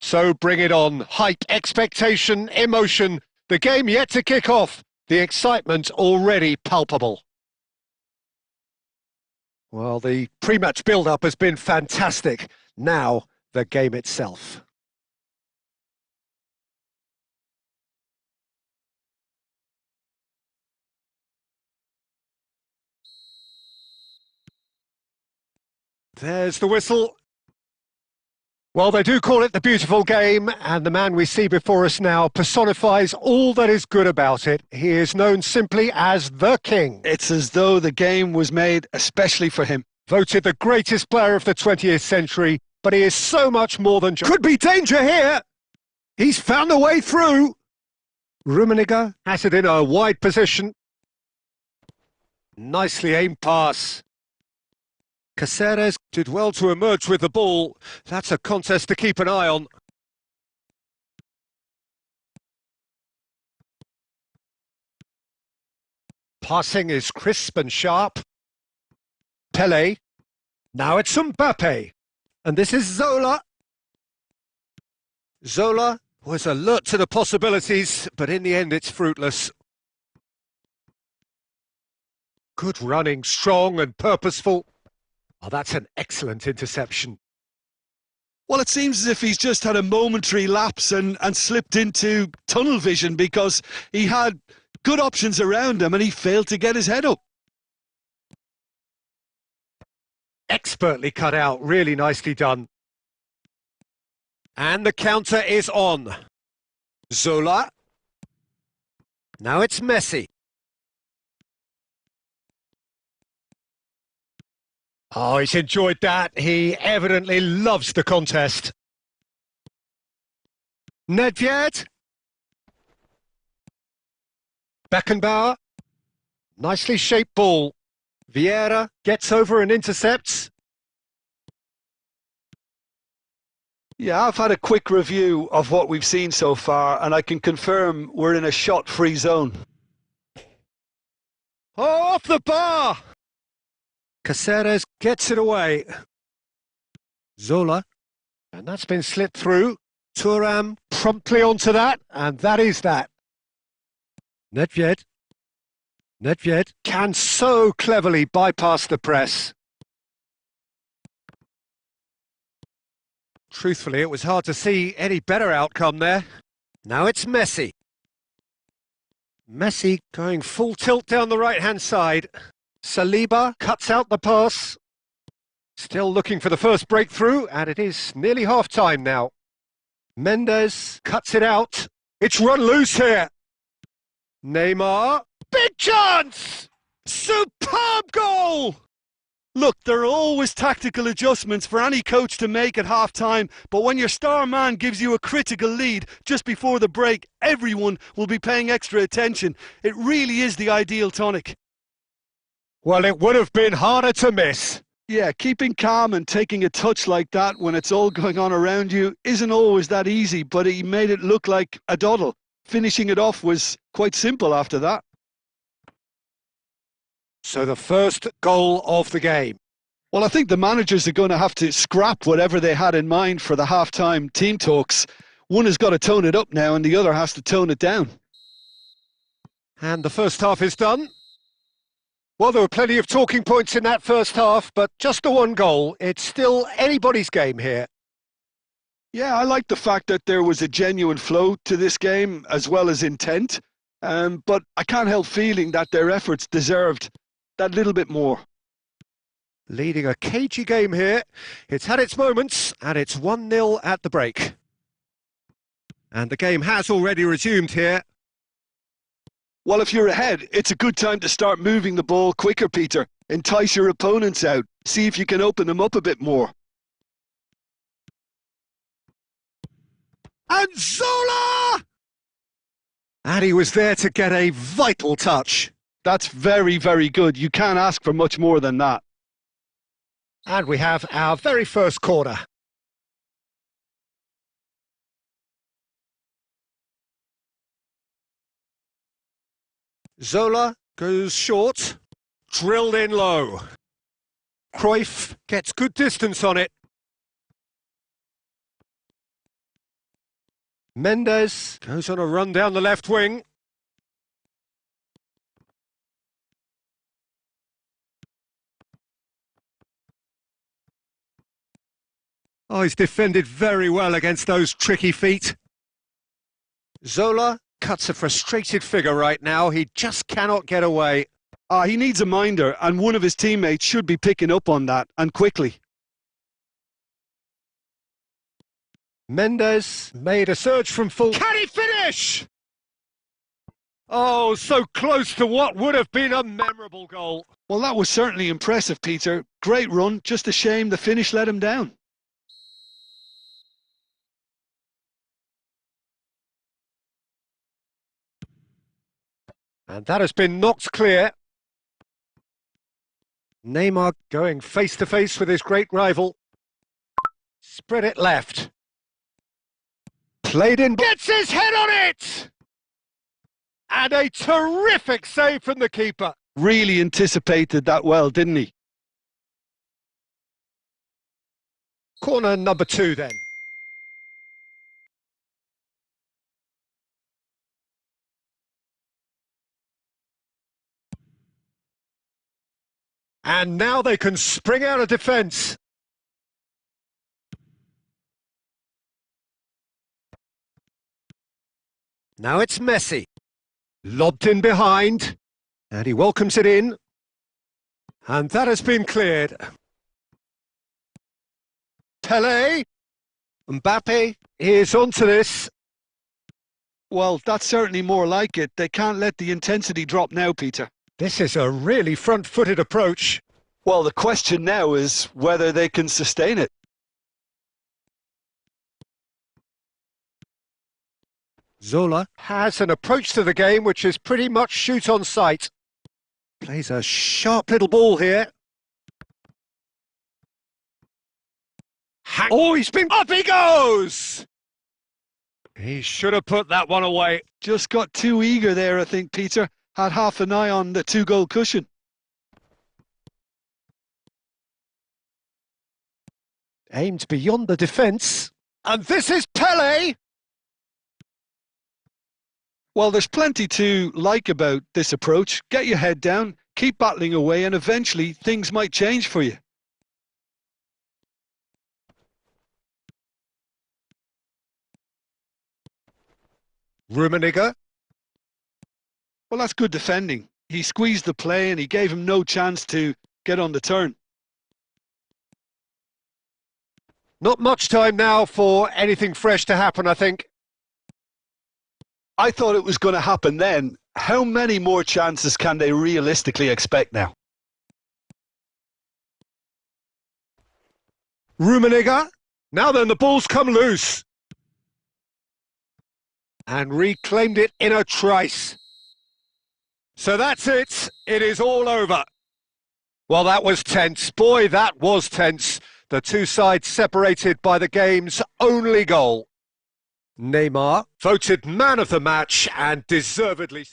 So bring it on. Hype, expectation, emotion. The game yet to kick off. The excitement already palpable. Well, the pre-match build-up has been fantastic. Now, the game itself. There's the whistle. Well, they do call it the beautiful game, and the man we see before us now personifies all that is good about it. He is known simply as the King. It's as though the game was made especially for him. Voted the greatest player of the 20th century, but he is so much more than just... Could be danger here! He's found a way through! Rummenigge has it in a wide position. Nicely aimed pass. Caceres did well to emerge with the ball. That's a contest to keep an eye on. Passing is crisp and sharp. Pelé. Now it's Mbappe. And this is Zola. Zola was alert to the possibilities, but in the end it's fruitless. Good running, strong and purposeful. Oh, that's an excellent interception. Well, it seems as if he's just had a momentary lapse and slipped into tunnel vision because he had good options around him and he failed to get his head up. Expertly cut out, really nicely done. And the counter is on. Zola. Now it's Messi. Oh, he's enjoyed that. He evidently loves the contest. Nedved. Beckenbauer. Nicely shaped ball. Vieira gets over and intercepts. Yeah, I've had a quick review of what we've seen so far, and I can confirm we're in a shot-free zone. Oh, off the bar! Caceres gets it away. Zola. And that's been slipped through. Thuram promptly onto that, and that is that. Nedved. Nedved can so cleverly bypass the press. Truthfully, it was hard to see any better outcome there. Now it's Messi. Messi going full tilt down the right-hand side. Saliba cuts out the pass. Still looking for the first breakthrough, and it is nearly half-time now. Mendes cuts it out. It's run loose here. Neymar. Big chance! Superb goal! Look, there are always tactical adjustments for any coach to make at half-time, but when your star man gives you a critical lead just before the break, everyone will be paying extra attention. It really is the ideal tonic. Well, it would have been harder to miss. Yeah, keeping calm and taking a touch like that when it's all going on around you isn't always that easy, but he made it look like a doddle. Finishing it off was quite simple after that. So the first goal of the game. Well, I think the managers are going to have to scrap whatever they had in mind for the half-time team talks. One has got to tone it up now and the other has to tone it down. And the first half is done. Well, there were plenty of talking points in that first half, but just the one goal. It's still anybody's game here. Yeah, I like the fact that there was a genuine flow to this game as well as intent. But I can't help feeling that their efforts deserved that little bit more. Leading a cagey game here. It's had its moments, and it's 1-0 at the break. And the game has already resumed here. Well, if you're ahead, it's a good time to start moving the ball quicker, Peter. Entice your opponents out. See if you can open them up a bit more. And Zola! And he was there to get a vital touch. That's very, very good. You can't ask for much more than that. And we have our very first corner. Zola goes short, drilled in low. Cruyff gets good distance on it. Mendes goes on a run down the left wing. Oh, he's defended very well against those tricky feet. Zola cuts a frustrated figure right now. He just cannot get away. He needs a minder, and one of his teammates should be picking up on that, and quickly. Mendes made a surge from full. Can he finish? Oh, so close to what would have been a memorable goal. Well, that was certainly impressive, Peter. Great run, just a shame the finish let him down. And that has been knocked clear. Neymar going face-to-face with his great rival. Spread it left. Played in. Gets his head on it! And a terrific save from the keeper. Really anticipated that well, didn't he? Corner number 2 then. And now they can spring out of defence. Now it's Messi. Lobbed in behind. And he welcomes it in. And that has been cleared. Pelé. Mbappe is onto this. Well, that's certainly more like it. They can't let the intensity drop now, Peter. This is a really front-footed approach. Well, the question now is whether they can sustain it. Zola has an approach to the game which is pretty much shoot on sight. Plays a sharp little ball here. Oh, he's been... Up he goes! He should have put that one away. Just got too eager there, I think, Peter. Had half an eye on the 2-goal cushion. Aimed beyond the defence. And this is Pelé! Well, there's plenty to like about this approach. Get your head down, keep battling away, and eventually things might change for you. Rummenigge. Well, that's good defending. He squeezed the play and he gave him no chance to get on the turn. Not much time now for anything fresh to happen, I think. I thought it was going to happen then. How many more chances can they realistically expect now? Rummenigge. Now then, the ball's come loose. And reclaimed it in a trice. So that's it. It is all over. Well, that was tense. Boy, that was tense. The two sides separated by the game's only goal. Neymar voted man of the match and deservedly...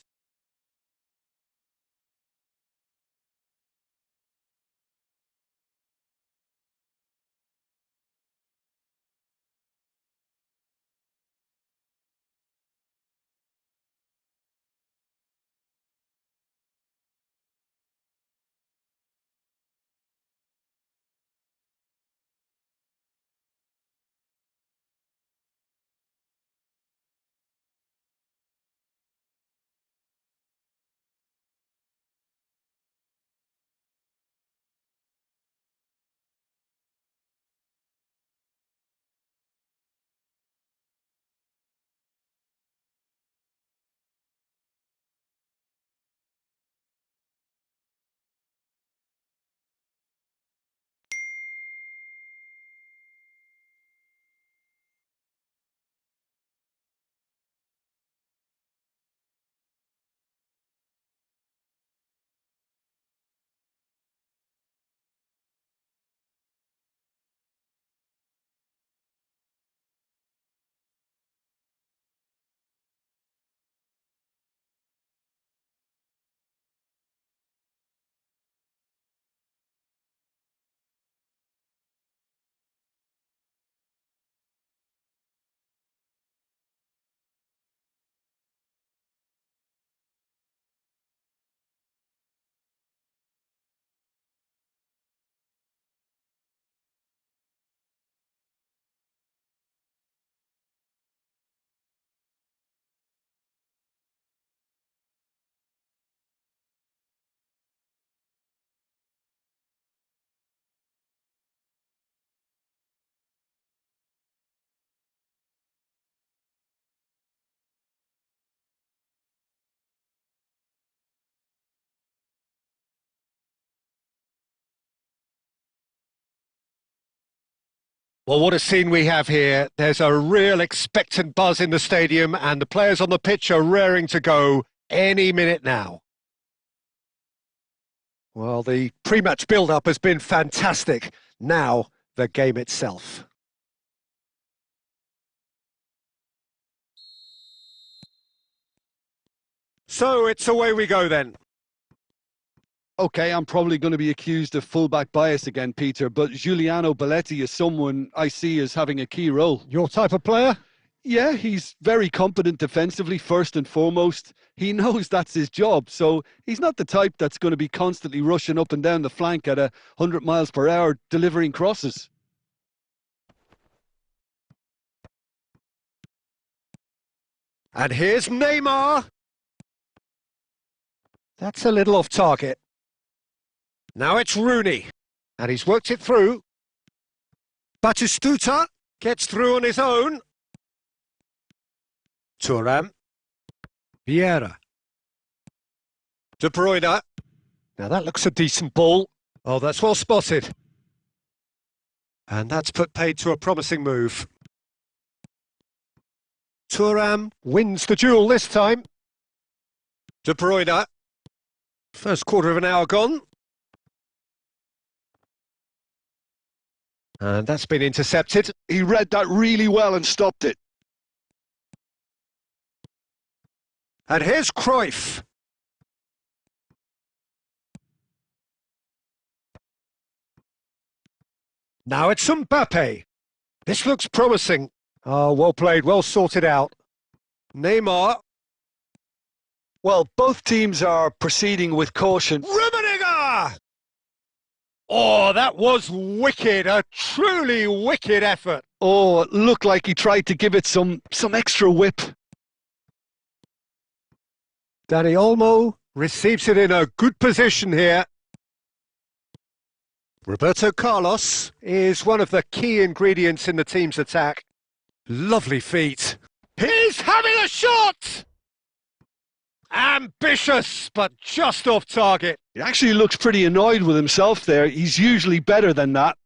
Well, what a scene we have here. There's a real expectant buzz in the stadium, and the players on the pitch are raring to go any minute now. Well, the pre-match build-up has been fantastic. Now, the game itself. So, it's away we go then. Okay, I'm probably going to be accused of fullback bias again, Peter, but Giuliano Belletti is someone I see as having a key role. Your type of player? Yeah, he's very competent defensively, first and foremost. He knows that's his job, so he's not the type that's going to be constantly rushing up and down the flank at 100 miles per hour, delivering crosses. And here's Neymar. That's a little off target. Now it's Rooney, and he's worked it through. Batistuta gets through on his own. Thuram. Vieira. De Bruyne. Now that looks a decent ball. Oh, that's well spotted. And that's put paid to a promising move. Thuram wins the duel this time. De Bruyne. First quarter of an hour gone. And that's been intercepted. He read that really well and stopped it. And here's Cruyff. Now it's Mbappe. This looks promising. Oh, well played, well sorted out. Neymar. Well, both teams are proceeding with caution. Rummenigge! Oh, that was wicked, a truly wicked effort. Oh, it looked like he tried to give it some extra whip. Dani Olmo receives it in a good position here. Roberto Carlos is one of the key ingredients in the team's attack. Lovely feet. He's having a shot! Ambitious, but just off target. He actually looks pretty annoyed with himself there. He's usually better than that.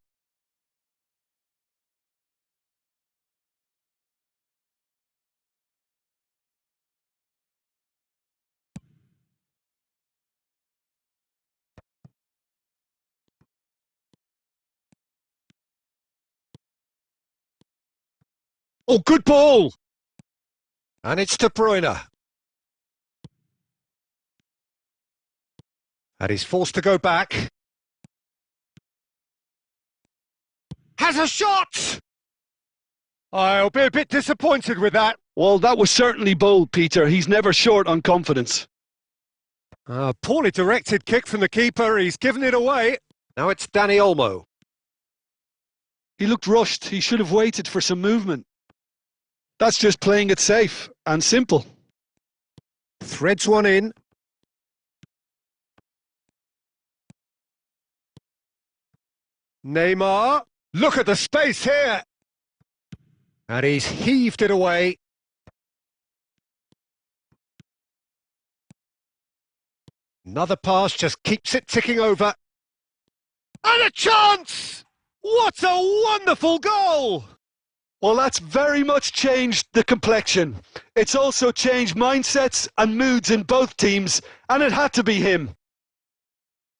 Oh, good ball! And it's De Bruyne. And he's forced to go back. Has a shot! I'll be a bit disappointed with that. Well, that was certainly bold, Peter. He's never short on confidence. A poorly directed kick from the keeper. He's given it away. Now it's Dani Olmo. He looked rushed. He should have waited for some movement. That's just playing it safe and simple. Threads one in. Neymar. Look at the space here. And he's heaved it away. Another pass just keeps it ticking over. And a chance! What a wonderful goal! Well, that's very much changed the complexion. It's also changed mindsets and moods in both teams, and it had to be him.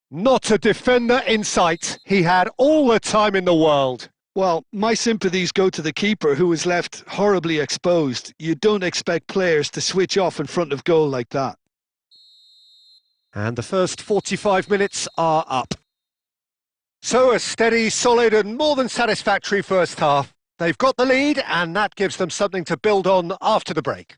Not a defender in sight. He had all the time in the world. Well, my sympathies go to the keeper, who was left horribly exposed. You don't expect players to switch off in front of goal like that. And the first 45 minutes are up. So a steady, solid and more than satisfactory first half. They've got the lead and that gives them something to build on after the break.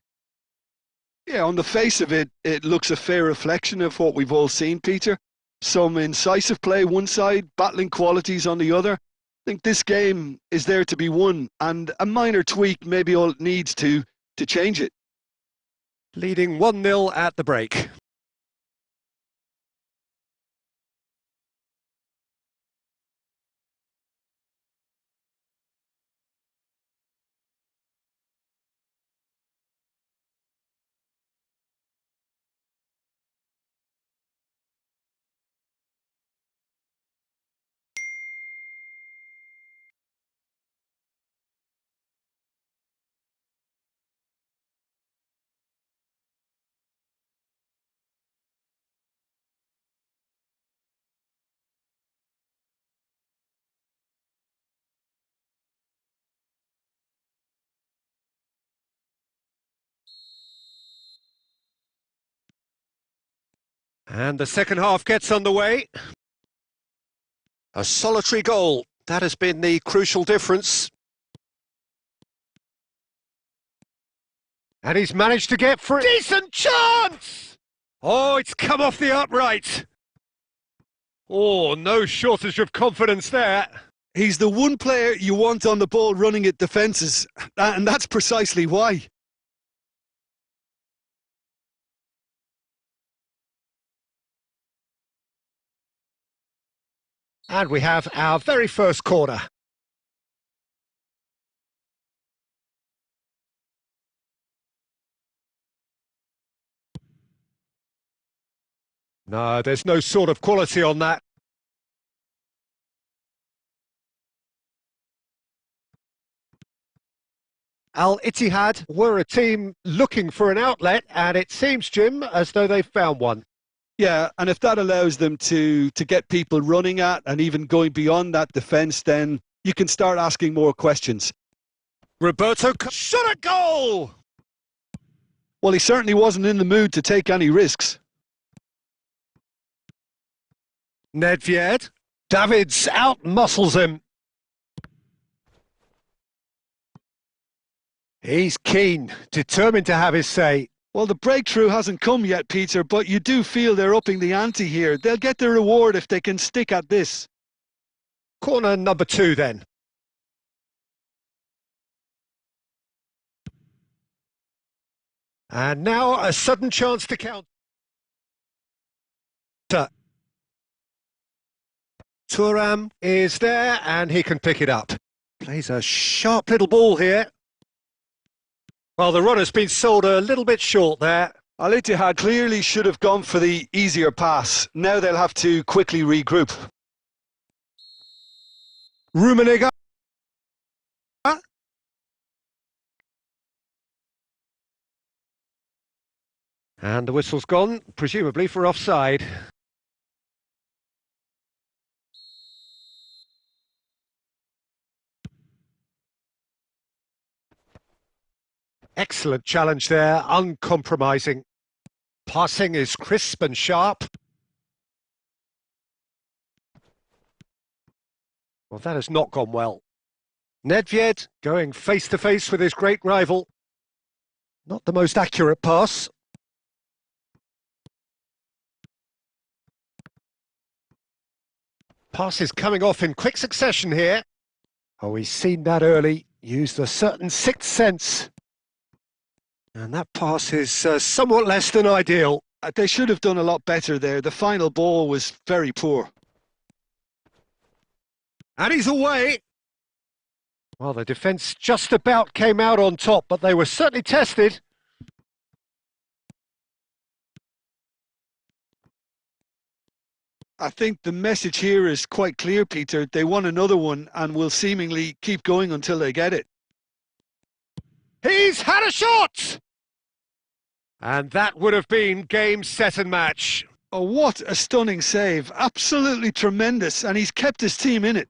Yeah, on the face of it, it looks a fair reflection of what we've all seen, Peter. Some incisive play one side, battling qualities on the other. I think this game is there to be won, and a minor tweak may be all it needs to change it. Leading 1-0 at the break. And the second half gets underway. A solitary goal. That has been the crucial difference. And he's managed to get free. Decent chance! Oh, it's come off the upright. Oh, no shortage of confidence there. He's the one player you want on the ball running at defences, and that's precisely why. And we have our very first corner. No, there's no sort of quality on that. Al Ittihad were a team looking for an outlet, and it seems, Jim, as though they've found one. Yeah, and if that allows them to get people running at and even going beyond that defence, then you can start asking more questions. Roberto shot a goal! Well, he certainly wasn't in the mood to take any risks. Nedved. Davids out-muscles him. He's keen, determined to have his say. Well, the breakthrough hasn't come yet, Peter, but you do feel they're upping the ante here. They'll get their reward if they can stick at this. Corner number 2 then. And now a sudden chance to counter. Thuram is there and he can pick it up. Plays a sharp little ball here. Well, the runner's been sold a little bit short there. Al Ittihad clearly should have gone for the easier pass. Now they'll have to quickly regroup. Rummenigge. And the whistle's gone, presumably for offside. Excellent challenge there, uncompromising. Passing is crisp and sharp. Well, that has not gone well. Nedved going face-to-face with his great rival. Not the most accurate pass. Pass is coming off in quick succession here. Oh, he's seen that early, used a certain sixth sense. And that pass is somewhat less than ideal. They should have done a lot better there. The final ball was very poor. And he's away. Well, the defence just about came out on top, but they were certainly tested. I think the message here is quite clear, Peter. They want another one and will seemingly keep going until they get it. He's had a shot! And that would have been game, set and match. Oh, what a stunning save. Absolutely tremendous, and he's kept his team in it.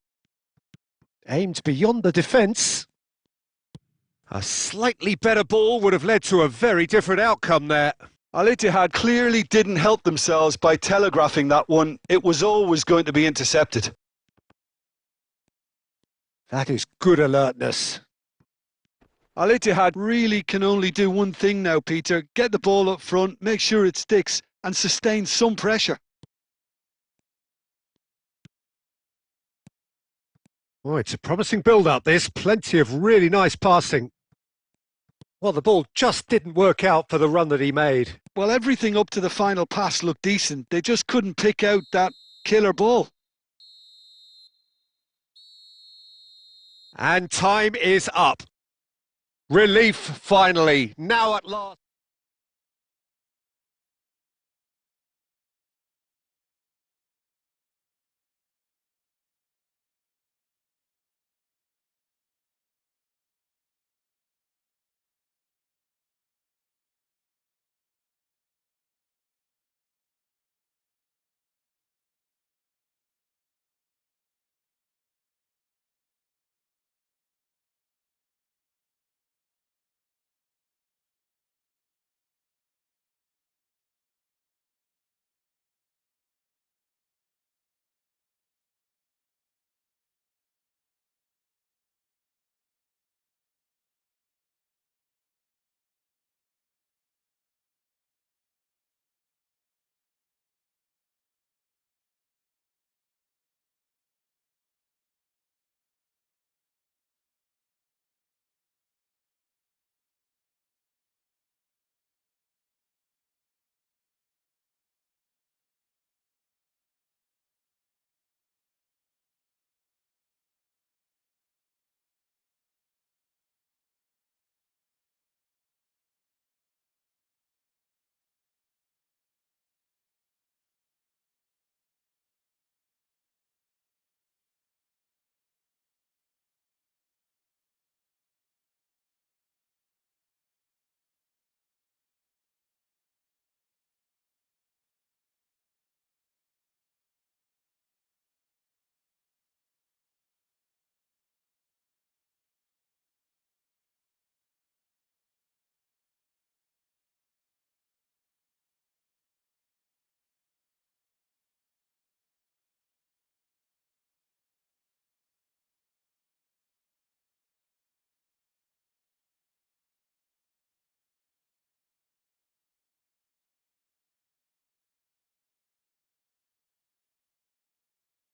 Aimed beyond the defence. A slightly better ball would have led to a very different outcome there. Al Ittihad clearly didn't help themselves by telegraphing that one. It was always going to be intercepted. That is good alertness. Al Ittihad really can only do one thing now, Peter. Get the ball up front, make sure it sticks, and sustain some pressure. Oh, it's a promising build-up, this. Plenty of really nice passing. Well, the ball just didn't work out for the run that he made. Well, everything up to the final pass looked decent. They just couldn't pick out that killer ball. And time is up. Relief, finally. Now at last.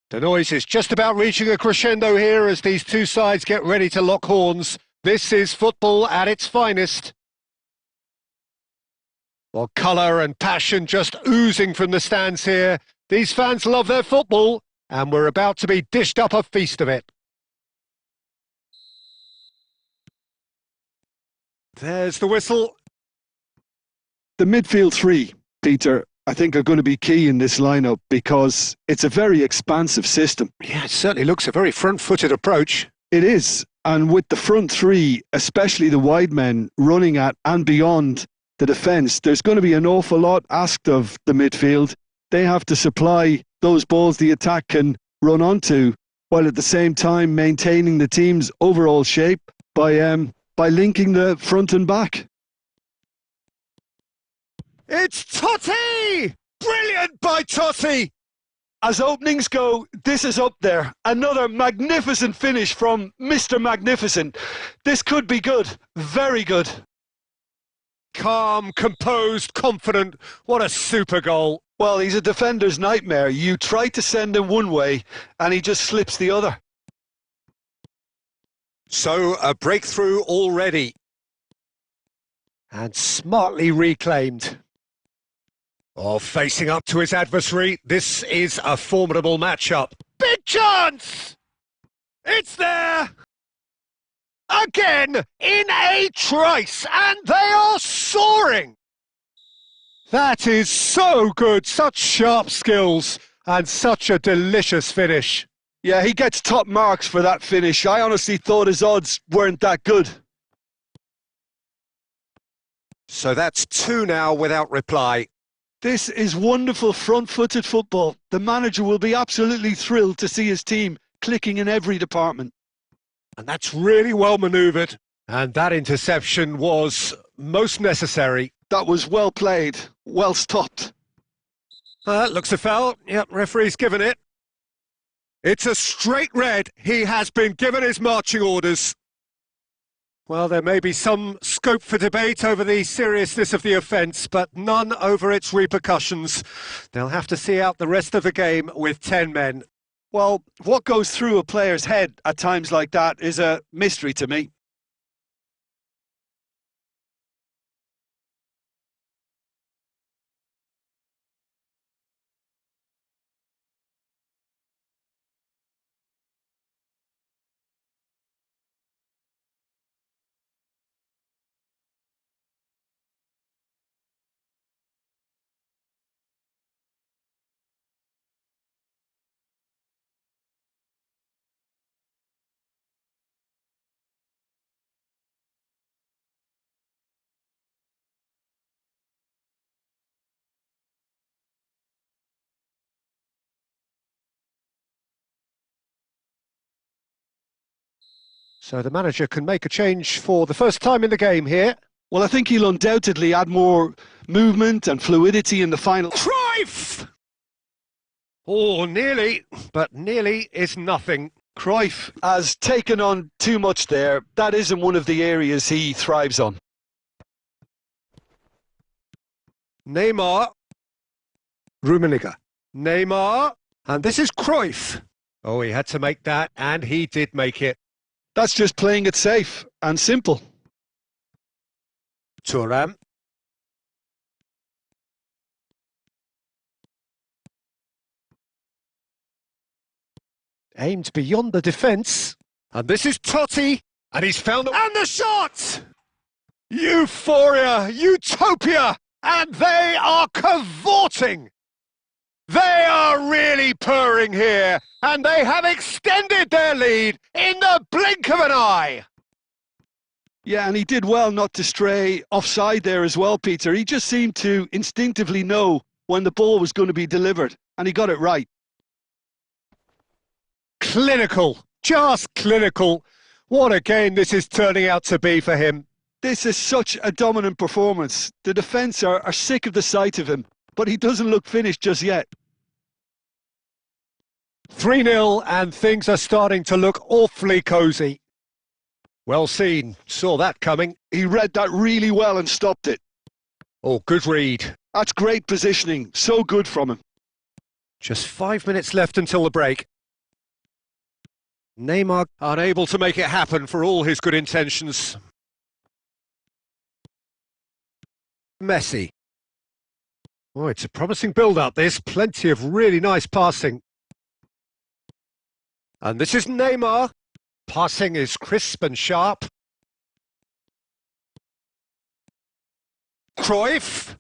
The noise is just about reaching a crescendo here as these two sides get ready to lock horns. This is football at its finest. Well, colour and passion just oozing from the stands here. These fans love their football, and we're about to be dished up a feast of it. There's the whistle. The midfield three, Peter, I think are going to be key in this lineup because it's a very expansive system. Yeah, it certainly looks a very front-footed approach. It is, and with the front three, especially the wide men, running at and beyond the defence, there's going to be an awful lot asked of the midfield. They have to supply those balls the attack can run onto, while at the same time maintaining the team's overall shape by linking the front and back. It's Totti! Brilliant by Totti! As openings go, this is up there. Another magnificent finish from Mr. Magnificent. This could be good, very good. Calm, composed, confident. What a super goal. Well, he's a defender's nightmare. You try to send him one way and he just slips the other. So, a breakthrough already. And smartly reclaimed. Oh, facing up to his adversary, this is a formidable matchup. Big chance! It's there! Again, in a trice, and they are soaring! That is so good, such sharp skills, and such a delicious finish. Yeah, he gets top marks for that finish. I honestly thought his odds weren't that good. So that's two now without reply. This is wonderful front-footed football. The manager will be absolutely thrilled to see his team clicking in every department. And that's really well manoeuvred. And that interception was most necessary. That was well played, well stopped. That looks a foul. Yep, referee's given it. It's a straight red. He has been given his marching orders. Well, there may be some scope for debate over the seriousness of the offence, but none over its repercussions. They'll have to see out the rest of the game with 10 men. Well, what goes through a player's head at times like that is a mystery to me. So the manager can make a change for the first time in the game here. Well, I think he'll undoubtedly add more movement and fluidity in the final. Cruyff! Oh, nearly, but nearly is nothing. Cruyff has taken on too much there. That isn't one of the areas he thrives on. Neymar. Rummenigge. Neymar. And this is Cruyff. Oh, he had to make that, and he did make it. That's just playing it safe and simple. Thuram. Aimed beyond the defence. And this is Totti. And he's found the... And the shot! Euphoria! Utopia! And they are cavorting! They are really purring here, and they have extended their lead in the blink of an eye. Yeah, and he did well not to stray offside there as well, Peter. He just seemed to instinctively know when the ball was going to be delivered, and he got it right. Clinical, just clinical. What a game this is turning out to be for him. This is such a dominant performance. The defence are sick of the sight of him, but he doesn't look finished just yet. 3-0 and things are starting to look awfully cosy. Well seen, saw that coming. He read that really well and stopped it. Oh, good read. That's great positioning, so good from him. Just 5 minutes left until the break. Neymar unable to make it happen for all his good intentions. Messi. Oh, it's a promising build-up, this. Plenty of really nice passing. And this is Neymar. Passing is crisp and sharp. Cruyff.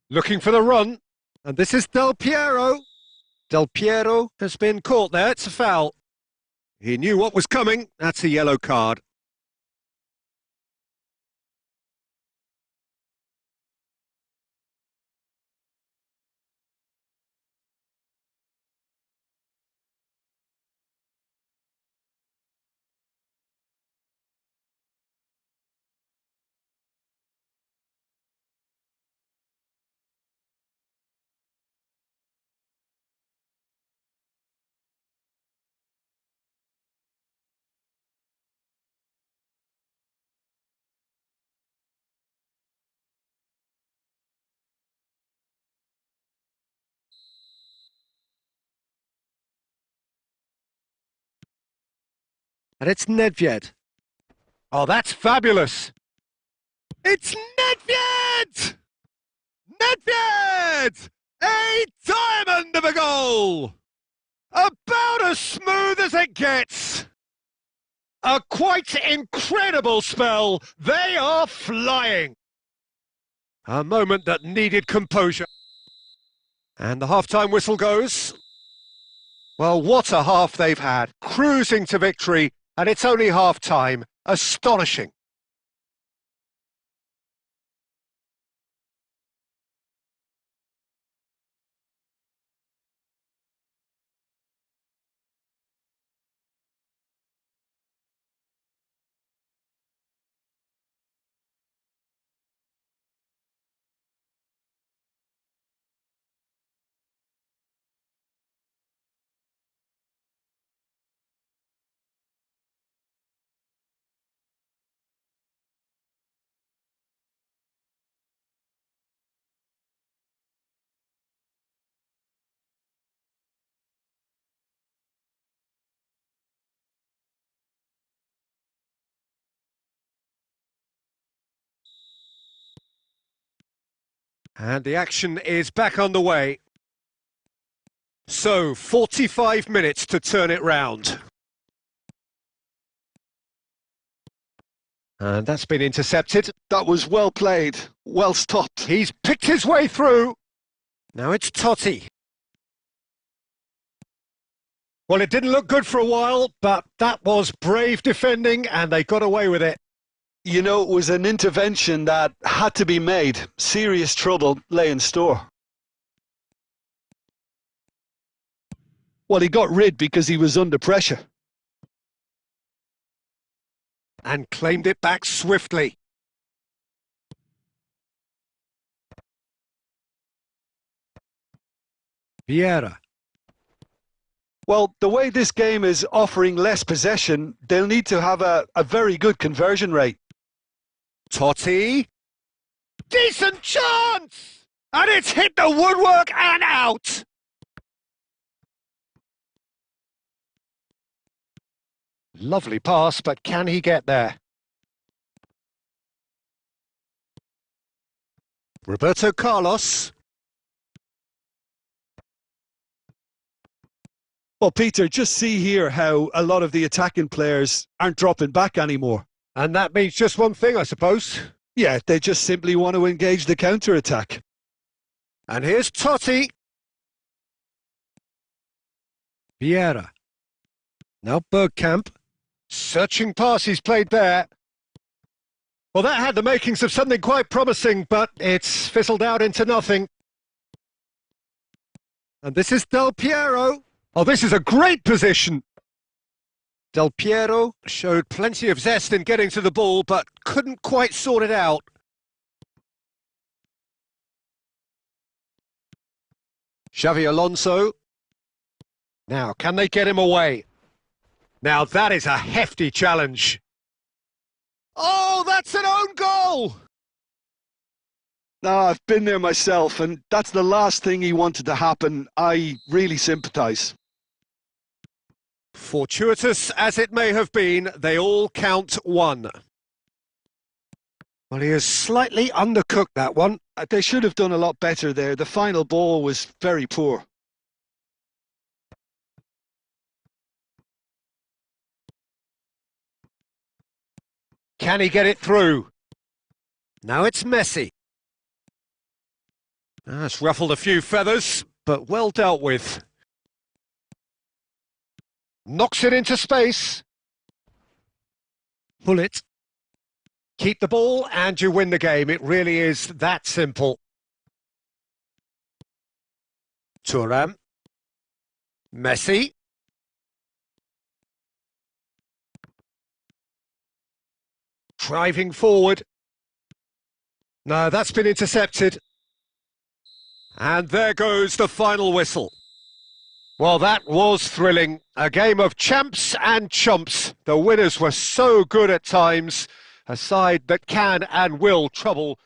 Looking for the run. And this is Del Piero. Del Piero has been caught there. It's a foul. He knew what was coming. That's a yellow card. And it's Nedved. Oh, that's fabulous. It's Nedved! Nedved! A diamond of a goal! About as smooth as it gets. A quite incredible spell. They are flying. A moment that needed composure. And the half-time whistle goes. Well, what a half they've had. Cruising to victory, and it's only half-time. Astonishing. And the action is back on the way. So, 45 minutes to turn it round. And that's been intercepted. That was well played, well stopped. He's picked his way through. Now it's Totti. Well, it didn't look good for a while, but that was brave defending and they got away with it. You know, it was an intervention that had to be made. Serious trouble lay in store. Well, he got rid because he was under pressure. And claimed it back swiftly. Vieira. Well, the way this game is offering less possession, they'll need to have a very good conversion rate. Totti. Decent chance! And it's hit the woodwork and out! Lovely pass, but can he get there? Roberto Carlos. Well, Peter, just see here how a lot of the attacking players aren't dropping back anymore. And that means just one thing, I suppose. Yeah, they just simply want to engage the counter-attack. And here's Totti. Vieira. Now Bergkamp. Searching pass he's played there. Well, that had the makings of something quite promising, but it's fizzled out into nothing. And this is Del Piero. Oh, this is a great position. Del Piero showed plenty of zest in getting to the ball, but couldn't quite sort it out. Xavi Alonso. Now, can they get him away? Now, that is a hefty challenge. Oh, that's an own goal! No, I've been there myself, and that's the last thing he wanted to happen. I really sympathise. Fortuitous as it may have been, they all count one. Well, he has slightly undercooked that one. They should have done a lot better there. The final ball was very poor. Can he get it through? Now it's Messi. That's ruffled a few feathers, but well dealt with. Knocks it into space. Pull it. Keep the ball and you win the game. It really is that simple. Thuram. Messi. Driving forward. No, that's been intercepted. And there goes the final whistle. Well, that was thrilling. A game of champs and chumps. The winners were so good at times. A side that can and will trouble.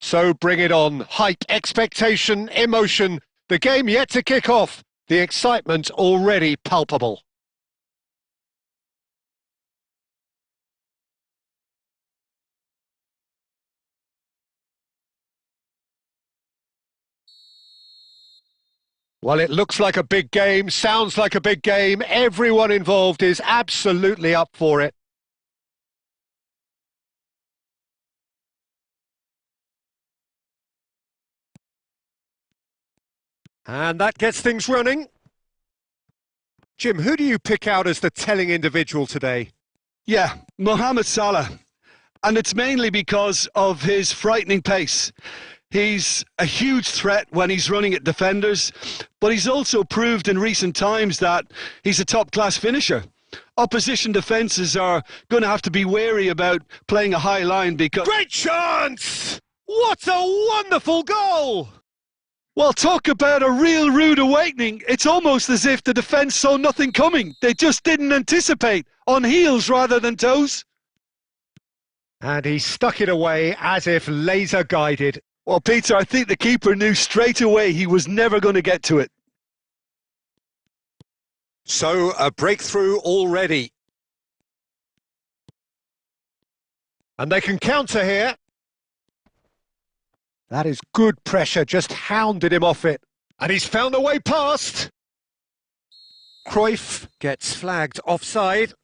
So bring it on. Hype, expectation, emotion. The game yet to kick off. The excitement already palpable. Well, it looks like a big game, sounds like a big game. Everyone involved is absolutely up for it. And that gets things running. Jim, who do you pick out as the telling individual today? Yeah, Mohamed Salah. And it's mainly because of his frightening pace. He's a huge threat when he's running at defenders, but he's also proved in recent times that he's a top-class finisher. Opposition defences are going to have to be wary about playing a high line because... Great chance! What a wonderful goal! Well, talk about a real rude awakening. It's almost as if the defence saw nothing coming. They just didn't anticipate, on heels rather than toes. And he stuck it away as if laser-guided. Well, Peter, I think the keeper knew straight away he was never going to get to it. So, a breakthrough already. And they can counter here. That is good pressure, just hounded him off it. And he's found a way past. Cruyff gets flagged offside.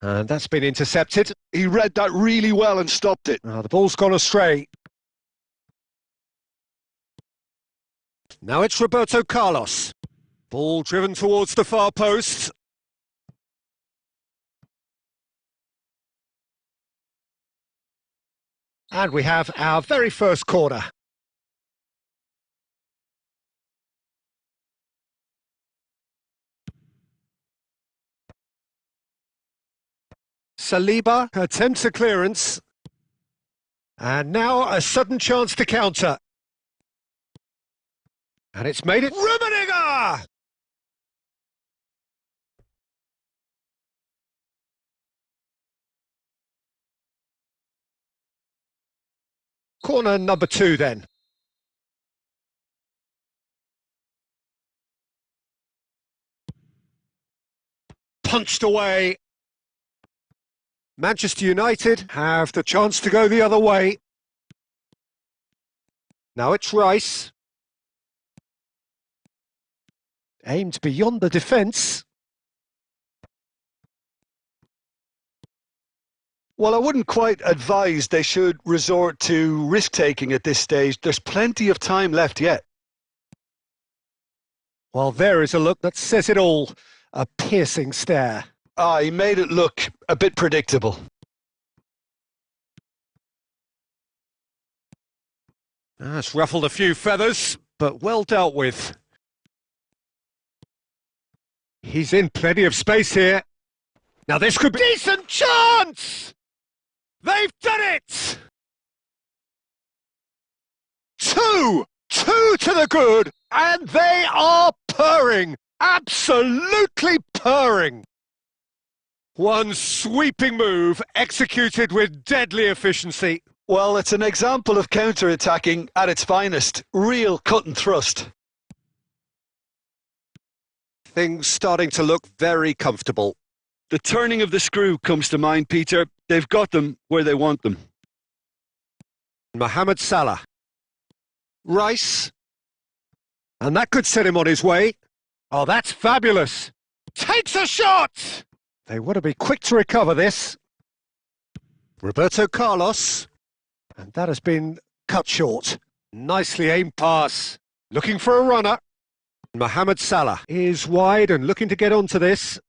And that's been intercepted. He read that really well and stopped it. Oh, the ball's gone astray. Now it's Roberto Carlos. Ball driven towards the far post. And we have our very first corner. Saliba attempts a clearance. And now a sudden chance to counter. And it's made it Rummenigge! Corner number 2 then. Punched away. Manchester United have the chance to go the other way. Now it's Rice. Aimed beyond the defence. Well, I wouldn't quite advise they should resort to risk-taking at this stage. There's plenty of time left yet. Well, there is a look that says it all. A piercing stare. He made it look a bit predictable. It's ruffled a few feathers, but well dealt with. He's in plenty of space here. Now this could be a decent chance! They've done it! Two to the good, and they are purring. Absolutely purring. One sweeping move executed with deadly efficiency. Well, it's an example of counter-attacking at its finest. Real cut and thrust. Things starting to look very comfortable. The turning of the screw comes to mind, Peter. They've got them where they want them. Mohamed Salah. Rice. And that could set him on his way. Oh, that's fabulous. Takes a shot! They want to be quick to recover this. Roberto Carlos. And that has been cut short. Nicely aimed pass. Looking for a runner. Mohamed Salah is wide and looking to get onto this.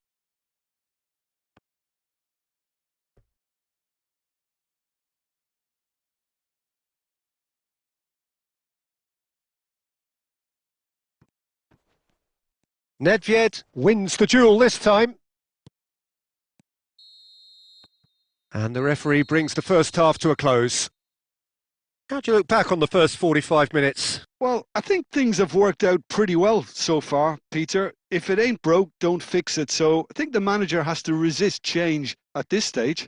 Nedved wins the duel this time. And the referee brings the first half to a close. How do you look back on the first 45 minutes? Well, I think things have worked out pretty well so far, Peter. If it ain't broke, don't fix it. So I think the manager has to resist change at this stage.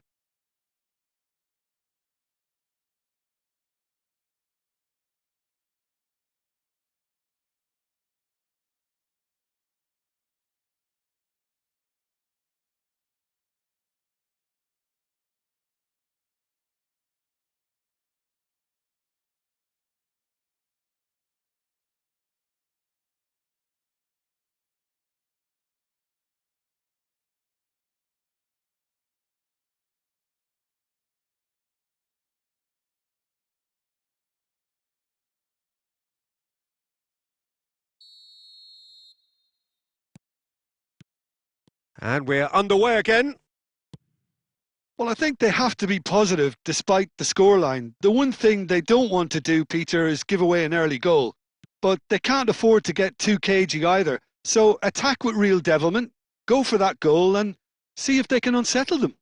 And we're underway again. Well, I think they have to be positive despite the scoreline. The one thing they don't want to do, Peter, is give away an early goal. But they can't afford to get too cagey either. So attack with real devilment, go for that goal and see if they can unsettle them.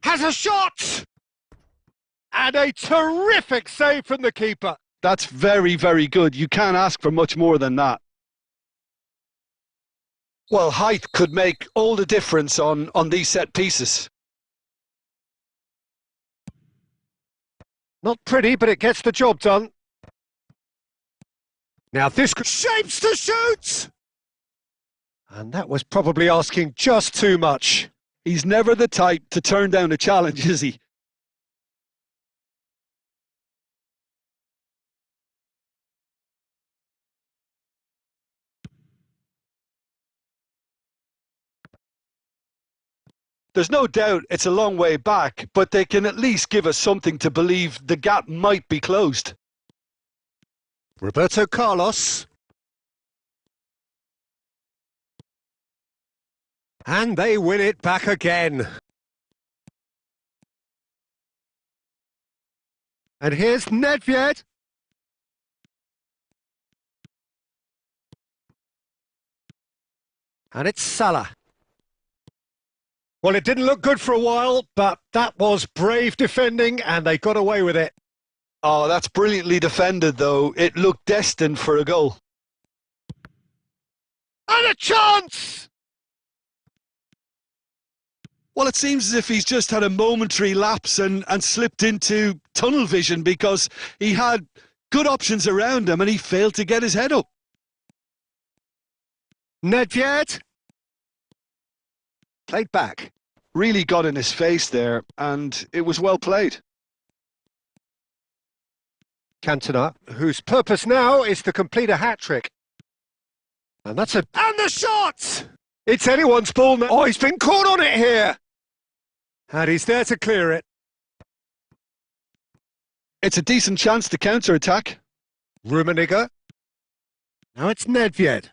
Has a shot! And a terrific save from the keeper. That's very, very good. You can't ask for much more than that. Well, height could make all the difference on these set pieces. Not pretty, but it gets the job done. Now this could shapes to shoot! And that was probably asking just too much. He's never the type to turn down a challenge, is he? There's no doubt it's a long way back, but they can at least give us something to believe the gap might be closed. Roberto Carlos. And they win it back again. And here's Nedved. And it's Salah. Well, it didn't look good for a while, but that was brave defending and they got away with it. Oh, that's brilliantly defended, though. It looked destined for a goal. And a chance! Well, it seems as if he's just had a momentary lapse and slipped into tunnel vision because he had good options around him and he failed to get his head up. Nedved. Played back. Really got in his face there and it was well played. Cantona, whose purpose now is to complete a hat-trick. And that's a... And the shot! It's anyone's ball now. Oh, he's been caught on it here. And he's there to clear it. It's a decent chance to counter-attack. Rummenigge. Now it's Nedved.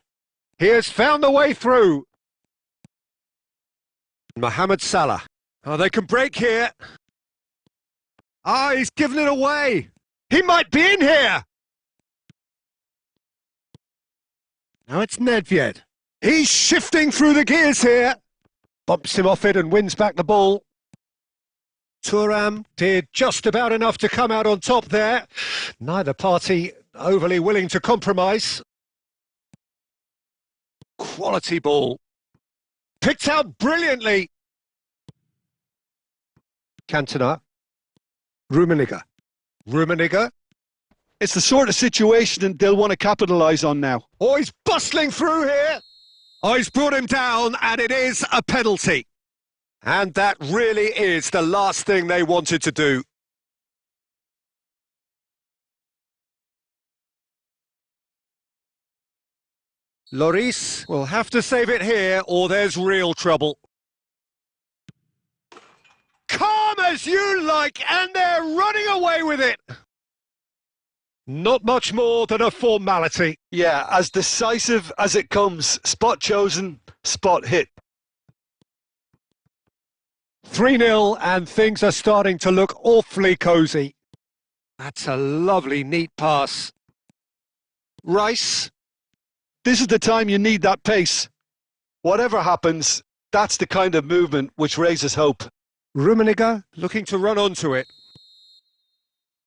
He has found the way through. Mohamed Salah. Oh, they can break here. Ah, he's given it away. He might be in here. Now it's Nedved. He's shifting through the gears here. Bumps him off it and wins back the ball. Thuram did just about enough to come out on top there. Neither party overly willing to compromise. Quality ball. Picked out brilliantly. Cantona. Rummenigge. Rummenigge. It's the sort of situation they'll want to capitalise on now. Oh, he's bustling through here. Oh, he's brought him down, and it is a penalty. And that really is the last thing they wanted to do. Lloris will have to save it here, or there's real trouble. Calm as you like, and they're running away with it. Not much more than a formality. Yeah, as decisive as it comes. Spot chosen, spot hit. 3-0 and things are starting to look awfully cosy. That's a lovely, neat pass. Rice. This is the time you need that pace. Whatever happens, that's the kind of movement which raises hope. Rummenigge looking to run onto it.